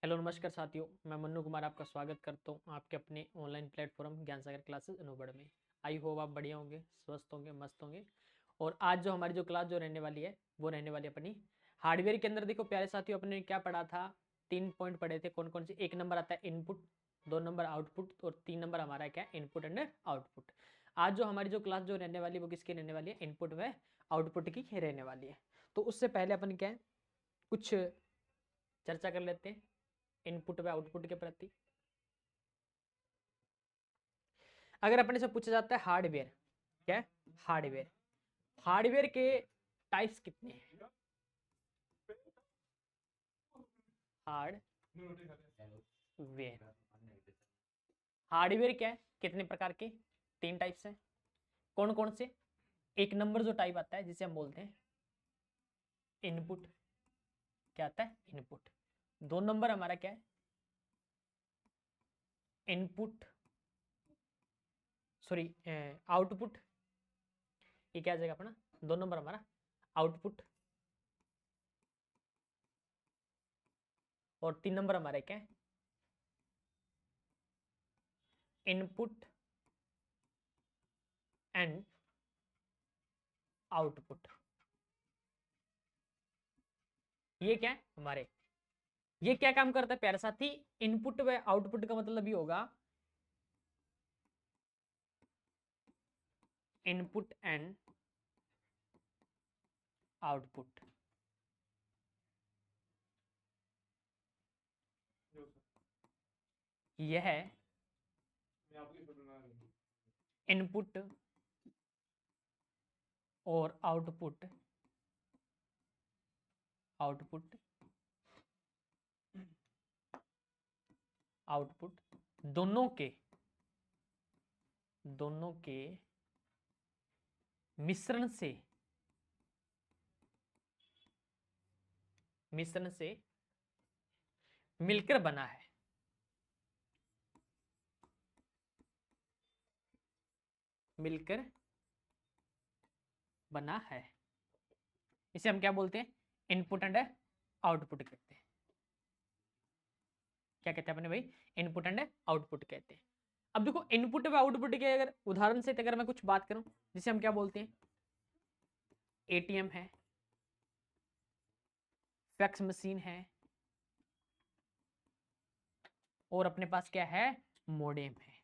Hello नमस्कार साथियों, मैं मन्नू कुमार आपका स्वागत करता हूँ आपके अपने ऑनलाइन प्लेटफॉर्म ज्ञान सागर क्लासेस अनूबड़ में। आई होप आप बढ़िया होंगे, स्वस्थ होंगे, मस्त होंगे। और आज जो हमारी जो क्लास जो रहने वाली है वो रहने वाली अपनी हार्डवेयर के अंदर। देखो प्यारे साथियों, अपने क्या पढ़ा था, 3 पॉइंट पढ़े थे। कौन कौन से? 1 नंबर आता है इनपुट, 2 नंबर आउटपुट और 3 नंबर हमारा क्या है, इनपुट एंड आउटपुट। आज जो हमारी जो क्लास जो रहने वाली है वो किसकी रहने वाली है? इनपुट व आउटपुट की रहने वाली है। तो उससे पहले अपन क्या है, कुछ चर्चा कर लेते हैं इनपुट व आउटपुट के प्रति। अगर अपने से पूछा जाता है हार्डवेयर, क्या है? हार्डवेयर। हार्डवेयर के टाइप्स कितने हैं? हार्डवेयर, हार्डवेयर क्या है, कितने प्रकार के? 3 टाइप्स हैं। कौन कौन से? 1 नंबर जो टाइप आता है जिसे हम बोलते हैं इनपुट, क्या आता है? इनपुट। 2 नंबर हमारा क्या है? Input, sorry, output. ये क्या आ जाएगा अपना? 2 नंबर हमारा आउटपुट। और 3 नंबर हमारे क्या है? Input and output. ये क्या है हमारे? ये क्या काम करता है प्यारे साथी? इनपुट व आउटपुट का मतलब ये होगा इनपुट एंड आउटपुट। यह इनपुट और आउटपुट, आउटपुट आउटपुट दोनों के मिश्रण से मिलकर बना है। मिलकर बना है, इसे हम क्या बोलते हैं? इनपुट एंड आउटपुट कहते हैं। क्या कहते हैं अपने भाई? इनपुट एंड आउटपुट कहते हैं। अब देखो इनपुट व आउटपुट के अगर उदाहरण से अगर मैं कुछ बात करूं, जिसे हम क्या बोलते हैं? एटीएम है, फैक्स मशीन है, और अपने पास क्या है? मोडेम है।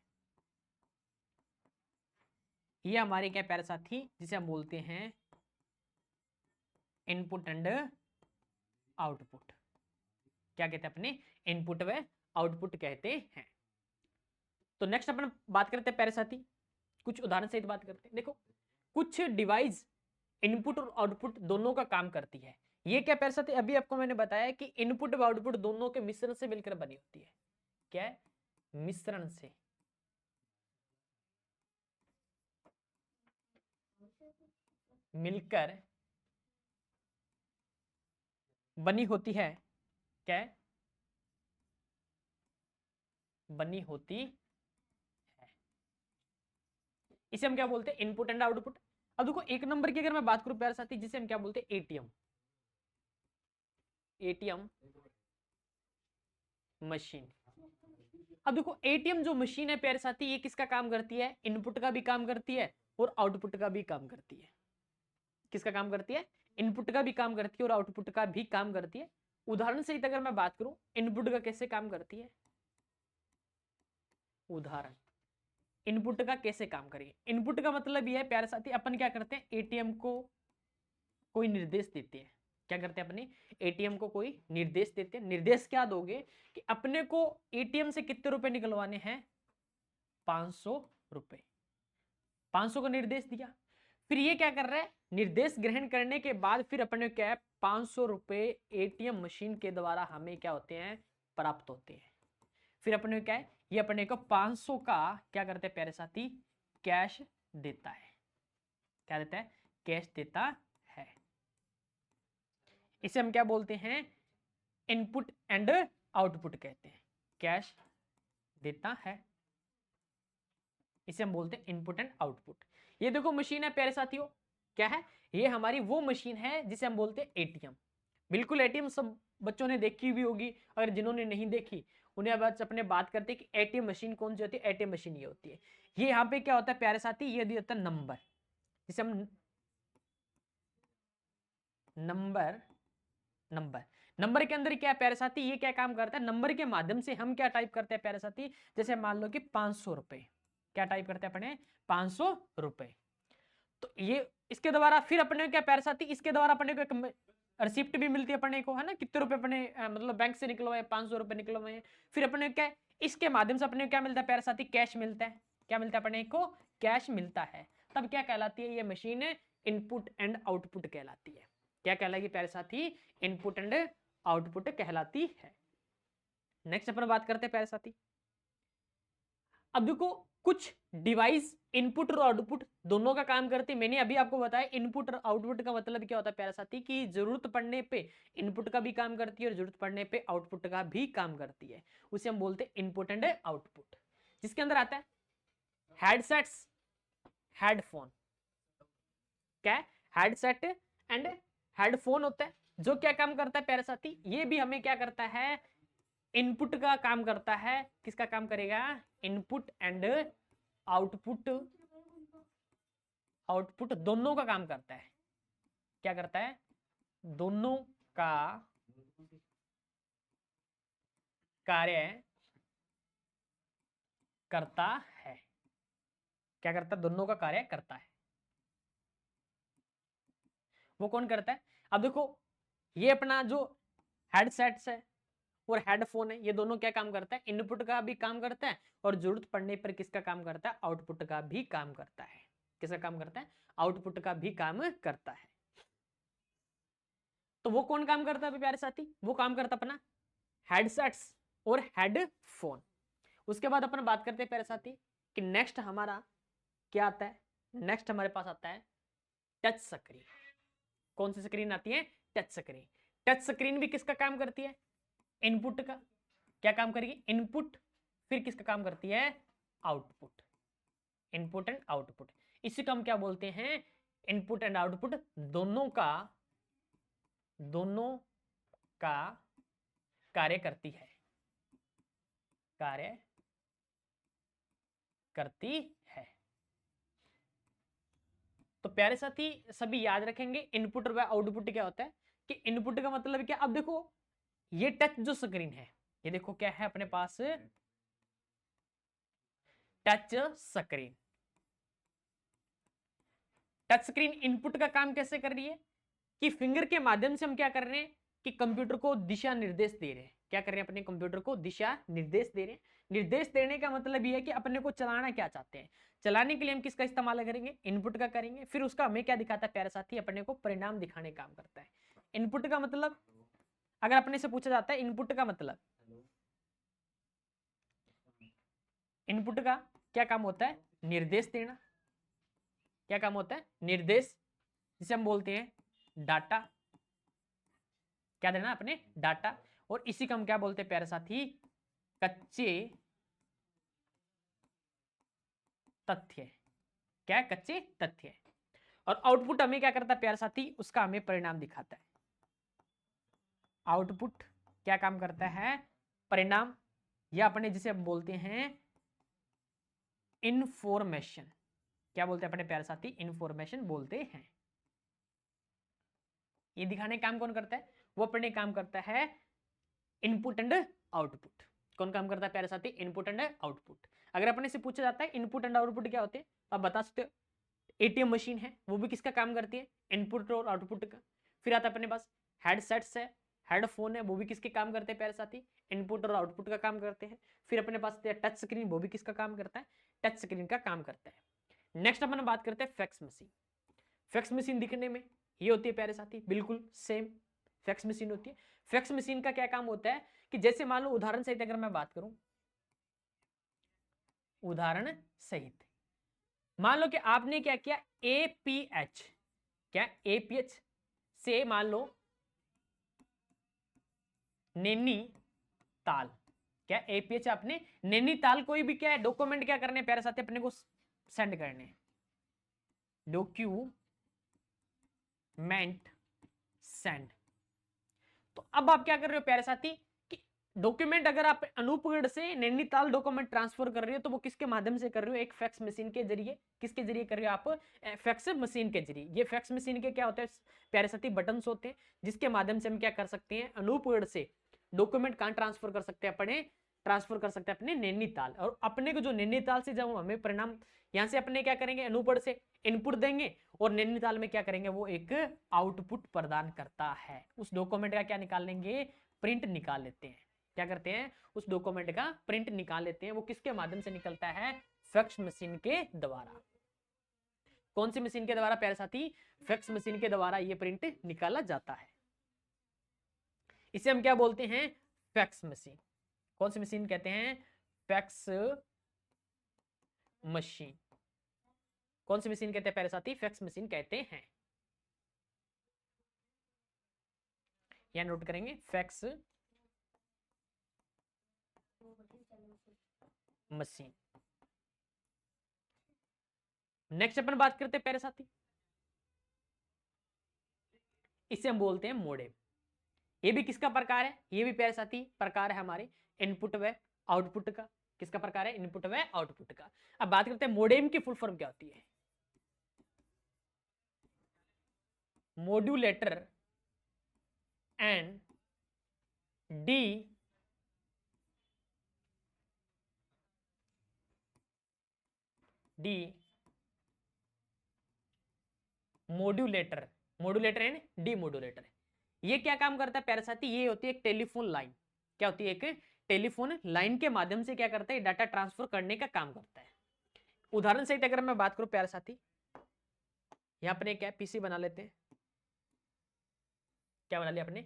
ये हमारे क्या प्यारे साथी, जिसे हम बोलते हैं इनपुट एंड आउटपुट। क्या कहते हैं अपने? इनपुट व आउटपुट कहते हैं। तो नेक्स्ट अपन बात करते हैं प्यारे साथी, कुछ उदाहरण सहित बात करते हैं। देखो कुछ डिवाइस इनपुट और आउटपुट दोनों का काम करती है। ये क्या प्यारे साथी, अभी आपको मैंने बताया कि इनपुट व आउटपुट दोनों के मिश्रण से मिलकर बनी होती है। क्या है? मिश्रण से मिलकर बनी होती है। क्या है? बनी होती है। इसे हम क्या बोलते हैं? Input and output. अब देखो 1 नंबर की अगर मैं बात करूं प्यारे साथी, जिसे हम क्या बोलते हैं? एटीएम। ATM machine. अब देखो एटीएम जो मशीन है प्यारे साथी, ये किसका काम करती है? इनपुट का भी काम करती है और आउटपुट का भी काम करती है। किसका काम करती है? इनपुट का भी काम करती है और आउटपुट का भी काम करती है। उदाहरण सहित अगर मैं बात करूं इनपुट का कैसे काम करती है, उदाहरण इनपुट का कैसे काम करेगी। इनपुट का मतलब यह है प्यारे साथी, अपन क्या करते हैं? एटीएम को कोई निर्देश देते हैं। क्या करते हैं अपने? एटीएम को कोई निर्देश देते हैं। निर्देश क्या दोगे कि अपने को एटीएम से कितने रुपए निकलवाने हैं? 500 रुपए। 500 का निर्देश दिया, फिर ये क्या कर रहा है? निर्देश ग्रहण करने के बाद फिर अपने क्या है? 500 रुपए एटीएम मशीन के द्वारा हमें क्या होते हैं? प्राप्त होते हैं। फिर अपने क्या है? ये अपने को 500 का क्या करते हैं प्यारे साथी? कैश देता है। क्या देता है? कैश देता है। इसे हम क्या बोलते हैं? इनपुट एंड आउटपुट कहते हैं। कैश देता है, इसे हम बोलते हैं इनपुट एंड आउटपुट। ये देखो मशीन है प्यारे साथियों, क्या है? ये हमारी वो मशीन है जिसे हम बोलते हैं एटीएम। बिल्कुल एटीएम सब बच्चों ने देखी भी होगी, अगर जिन्होंने नहीं देखी उन्हें अब आज अपने बात करते हैं कि एटीएम मशीन कौन सी होती है। एटीएम मशीन ये होती है, ये यहाँ पे क्या होता है प्यारे साथी, ये दिया होता है नंबर, जिसे हम नंबर नंबर नंबर के अंदर क्या है प्यारे साथी, ये क्या काम करता है, नंबर के माध्यम से हम क्या टाइप करते हैं प्यारे साथी, जैसे मान लो कि 500 रुपए, क्या टाइप करते हैं अपने 500 रुपए। तो ये इसके द्वारा फिर अपने क्या प्यारे साथी, इसके द्वारा अपने को रिसिप्ट भी मिलती है अपने को, है ना, कितने रुपए अपने मतलब बैंक से निकलवाए, 500 रुपए निकलवाए। फिर अपने क्या इसके माध्यम से अपने क्या मिलता है प्यारे साथी, कैश मिलता है। क्या मिलता है अपने को, कैश मिलता है। तब क्या कहलाती है ये मशीन, इनपुट एंड आउटपुट कहलाती है। क्या कहलाएगी प्यारे साथी, इनपुट एंड आउटपुट कहलाती है। नेक्स्ट अपन बात करते हैं प्यारे साथी, अब देखो कुछ डिवाइस इनपुट और आउटपुट दोनों का काम करते हैं। मैंने अभी आपको बताया इनपुट और आउटपुट का मतलब क्या होता है प्यारे साथी, कि जरूरत पड़ने पे इनपुट का भी काम करती है और जरूरत पड़ने पे आउटपुट का भी काम करती है। उसे हम बोलते हैं इनपुट एंड आउटपुट। जिसके अंदर आता है हेडसेट्स, हेडफोन। क्या है, हेडसेट एंड हेडफोन होता है, जो क्या काम करता है प्यारे साथी, ये भी हमें क्या करता है, इनपुट का काम करता है। किसका काम करेगा, इनपुट एंड आउटपुट, आउटपुट दोनों का काम करता है। क्या करता है, दोनों का कार्य करता है। क्या करता है, दोनों का कार्य करता है। वो कौन करता है, अब देखो ये अपना जो हेडसेट्स है और हेडफोन है, ये दोनों क्या काम करता है, इनपुट का भी काम करता है और जरूरत पड़ने पर किसका काम करता है, आउटपुट का भी काम करता है। किसका काम करता है, आउटपुट का भी काम करता है। तो वो कौन काम करता है प्यारे साथी, वो काम करता अपना हेडसेट्स और हेडफोन। उसके बाद अपन बात करते हैं प्यारे साथी कि नेक्स्ट हमारा क्या आता है, नेक्स्ट हमारे पास आता है टच स्क्रीन। कौन सी स्क्रीन आती है, टच स्क्रीन। टच स्क्रीन भी किसका काम करती है, इनपुट का। क्या काम करेगी, इनपुट, फिर किसका काम करती है, आउटपुट। इनपुट एंड आउटपुट, इसी को हम क्या बोलते हैं, इनपुट एंड आउटपुट दोनों का कार्य करती है, कार्य करती है। तो प्यारे साथी सभी याद रखेंगे इनपुट और आउटपुट क्या होता है, कि इनपुट का मतलब क्या, अब देखो ये टच जो स्क्रीन है, ये देखो क्या है अपने पास, touch screen. Touch screen input का काम कैसे कर रही है, कि फिंगर के माध्यम से हम क्या कर रहे हैं, कि कंप्यूटर को दिशा निर्देश दे रहे हैं। क्या कर रहे हैं, अपने कंप्यूटर को दिशा निर्देश दे रहे हैं। निर्देश देने का मतलब यह है कि अपने को चलाना क्या चाहते हैं। चलाने के लिए हम किसका इस्तेमाल करेंगे, इनपुट का करेंगे। फिर उसका हमें क्या दिखाता है प्यारे साथी, अपने को परिणाम दिखाने का काम करता है। इनपुट का मतलब अगर अपने से पूछा जाता है, इनपुट का मतलब, इनपुट का क्या काम होता है, निर्देश देना। क्या काम होता है, निर्देश, जिसे हम बोलते हैं डाटा। क्या देना अपने, डाटा। और इसी को हम क्या बोलते हैं प्यारे साथी, कच्चे तथ्य। क्या है, कच्चे तथ्य। और आउटपुट हमें क्या करता है प्यारे साथी, उसका हमें परिणाम दिखाता है। आउटपुट क्या काम करता है, परिणाम, या अपने जिसे हम बोलते हैं इंफॉर्मेशन। क्या बोलते हैं अपने प्यारे साथी, इंफॉर्मेशन बोलते हैं। ये दिखाने का काम कौन करता है, वो अपने काम करता है इनपुट एंड आउटपुट। कौन काम करता है प्यारे साथी, इनपुट एंड आउटपुट। अगर अपने से पूछा जाता है इनपुट एंड आउटपुट क्या होते हैं, आप बता सकते हो। एटीएम मशीन है, वो भी किसका काम करती है, इनपुट और आउटपुट का। फिर आता है अपने पास हेडसेट्स है, हेडफोन है, वो भी किसके काम करते हैं प्यारे साथी, इनपुट और आउटपुट का काम करते हैं। फिर अपने पास टच स्क्रीन, वो भी किसका काम करता है, टच स्क्रीन का काम करता है। नेक्स्ट अपन बात करते हैं फैक्स मशीन। फैक्स मशीन दिखने में ये होती है प्यारे साथी, बिल्कुल सेम फैक्स मशीन होती है। फैक्स मशीन का क्या काम होता है, कि जैसे मान लो उदाहरण सहित अगर मैं बात करूं, उदाहरण सहित मान लो कि आपने क्या किया, एपीएच, क्या एपीएच से मान लो नैनीताल। क्या एपीएच आपने नैनीताल, कोई भी क्या है डॉक्यूमेंट क्या करने प्यारे साथी, अपने को सेंड करने, डॉक्यूमेंट सेंड। तो अब आप क्या कर रहे हो प्यारे साथी कि डॉक्यूमेंट अगर आप अनूपगढ़ से नैनीताल डॉक्यूमेंट ट्रांसफर कर रहे हो तो वो किसके माध्यम से कर रहे हो, एक फैक्स मशीन के जरिए। किसके जरिए कर रहे हो आप, फैक्स मशीन के जरिए। ये फैक्स मशीन के क्या होते हैं प्यारे साथी, बटन्स होते हैं जिसके माध्यम से हम क्या कर सकते हैं, अनूपगढ़ से डॉक्यूमेंट कहां ट्रांसफर कर सकते हैं, अपने ट्रांसफर कर सकते हैं अपने नैनीताल। और अपने को जो नैनीताल से जब हमें परिणाम यहां से अपने क्या करेंगे, अनूपगढ़ से इनपुट देंगे और नैनीताल में क्या करेंगे, वो एक आउटपुट प्रदान करता है। उस डॉक्यूमेंट का क्या निकाल लेंगे, प्रिंट निकाल लेते हैं। क्या करते हैं, उस डॉक्यूमेंट का प्रिंट निकाल लेते हैं। वो किसके माध्यम से निकलता है, फैक्स मशीन के द्वारा। कौन सी मशीन के द्वारा प्यारे साथी, फैक्स मशीन के द्वारा ये प्रिंट निकाला जाता है। इसे हम क्या बोलते हैं, फैक्स मशीन। कौन सी मशीन कहते हैं, फैक्स मशीन। कौन सी मशीन कहते हैं प्यारे साथी, फैक्स मशीन कहते हैं। यहां नोट करेंगे, फैक्स मशीन। नेक्स्ट अपन बात करते हैं प्यारे साथी, इसे हम बोलते हैं मोडेम। ये भी किसका प्रकार है, ये भी प्यारे साथी प्रकार है हमारे इनपुट व आउटपुट का। किसका प्रकार है, इनपुट व आउटपुट का। अब बात करते हैं मोडेम की फुल फॉर्म क्या होती है। Modulator and D modulator, modulator and D modulator. ये क्या काम करता है प्यारे साथी, ये होती है एक टेलीफोन लाइन। क्या होती है, एक टेलीफोन लाइन के माध्यम से क्या करता है, डाटा ट्रांसफर करने का काम करता है। उदाहरण सहित अगर मैं बात करूं प्यारे साथी, यहां पर क्या पीसी बना लेते हैं। क्या बना लिया अपने,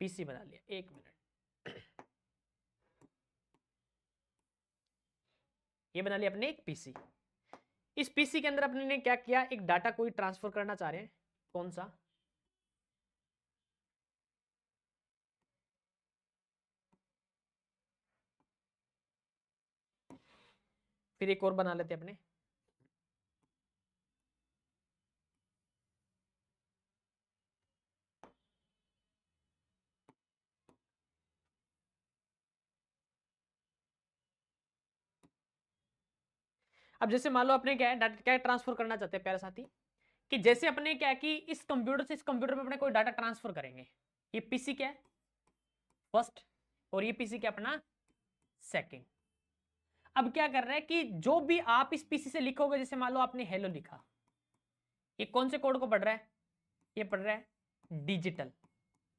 पीसी बना लिया। एक मिनट, ये बना लिया अपने एक पीसी। इस पीसी के अंदर अपने ने क्या किया, एक डाटा कोई ट्रांसफर करना चाह रहे हैं। कौन सा, फिर एक और बना लेते हैं अपने। अब जैसे मान लो अपने क्या है, डाटा क्या ट्रांसफर करना चाहते हैं प्यारे साथी, कि जैसे अपने क्या है कि इस कंप्यूटर से इस कंप्यूटर में अपने कोई डाटा ट्रांसफर करेंगे। ये पीसी क्या है, फर्स्ट, और ये पीसी क्या अपना सेकंड। अब क्या कर रहा है कि जो भी आप इस पीसी से लिखोगे, जैसे मान लो आपने हेलो लिखा, ये कौन से कोड को पढ़ रहा है, ये पढ़ रहा है डिजिटल।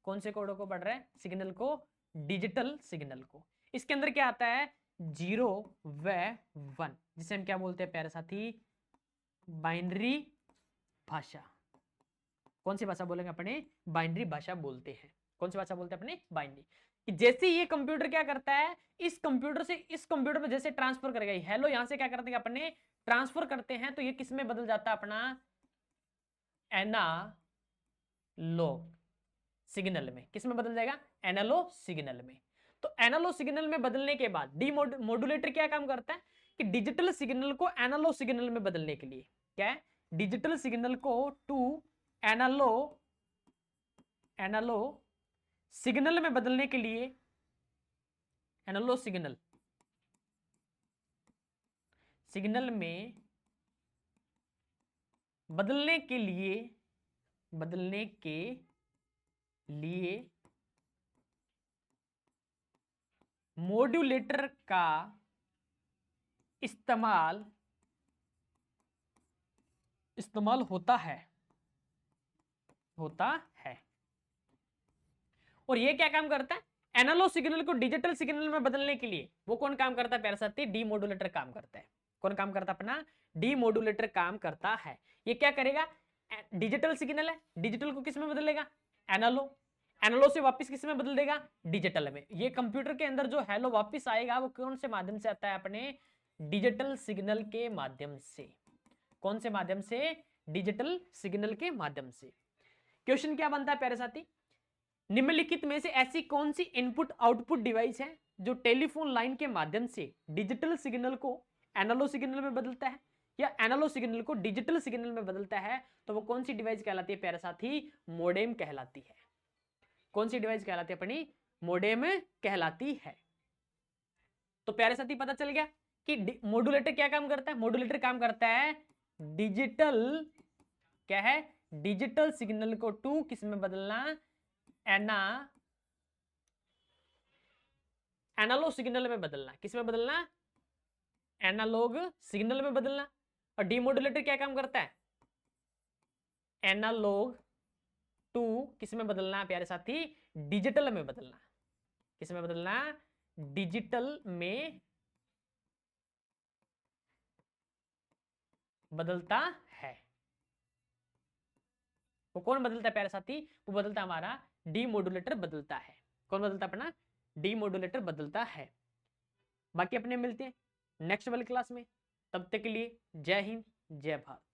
कौन से कोड को पढ़ रहा है, सिग्नल को, डिजिटल सिग्नल को। इसके अंदर क्या आता है, 0 व 1, जिसे हम क्या बोलते हैं प्यारे साथी, बाइनरी भाषा। कौन सी भाषा बोलेंगे अपने, बाइनरी भाषा बोलते हैं। कौन सी भाषा बोलते हैं अपने, बाइनरी। कि जैसे ये कंप्यूटर क्या करता है, इस कंप्यूटर से इस कंप्यूटर में जैसे ट्रांसफर करेगा, हेलो यहां से क्या करते हैं अपने ट्रांसफर करते हैं, तो ये किस में बदल जाता है अपना, एनालॉग सिग्नल में। किस में बदल जाएगा, एनालॉग सिग्नल में। तो एनालॉग सिग्नल में बदलने के बाद डी मॉड्यूलेटर क्या काम करता है कि डिजिटल सिग्नल को एनालॉग सिग्नल में बदलने के लिए, क्या है, डिजिटल सिग्नल को टू एनालॉग सिग्नल में बदलने के लिए, एनालॉग सिग्नल में बदलने के लिए मॉड्यूलेटर का इस्तेमाल होता है। और ये क्या काम करता है, एनालॉग सिग्नल को डिजिटल सिग्नल में बदलने के लिए वो कौन काम करता है प्यारे साथी, डी मॉड्यूलेटर काम करता है। कौन काम करता है अपना, डी मॉड्यूलेटर काम करता है। ये क्या करेगा, डिजिटल सिग्नल है, डिजिटल को किस में बदलेगा, एनालॉग से वापस किस में बदल देगा, डिजिटल में। ये कंप्यूटर के अंदर जो हेलो वापस आएगा वो कौन से माध्यम से आता है, अपने डिजिटल सिग्नल के माध्यम से। कौन से माध्यम से, डिजिटल सिग्नल के माध्यम से। क्वेश्चन क्या बनता है प्यारे साथी, निम्नलिखित में से ऐसी कौन सी इनपुट आउटपुट डिवाइस है जो टेलीफोन लाइन के माध्यम से डिजिटल सिग्नल को एनालॉग सिग्नल में बदलता है या एनालॉग सिग्नल को डिजिटल सिग्नल में बदलता है। तो वो कौन सी डिवाइस कहलाती है प्यारे साथी, मोडेम कहलाती है। कौन सी डिवाइस कहलाती है अपनी? मोडेम कहलाती है। तो प्यारे साथी पता चल गया कि मॉड्यूलेटर क्या काम करता है? मॉड्यूलेटर काम करता है डिजिटल, क्या है? डिजिटल सिग्नल को टू किस में बदलना? एनालॉग सिग्नल में बदलना। किस में बदलना? एनालॉग सिग्नल में बदलना। और डीमॉड्यूलेटर क्या काम करता है? एनालॉग टू किस में बदलना प्यारे साथी? डिजिटल में बदलना। किस में बदलना? डिजिटल में बदलता है। वो कौन बदलता है प्यारे साथी? वो बदलता हमारा डीमॉड्यूलेटर बदलता है। कौन बदलता है अपना? डीमॉड्यूलेटर बदलता है। बाकी अपने मिलते हैं नेक्स्ट वाली क्लास में। तब तक के लिए जय हिंद, जय भारत।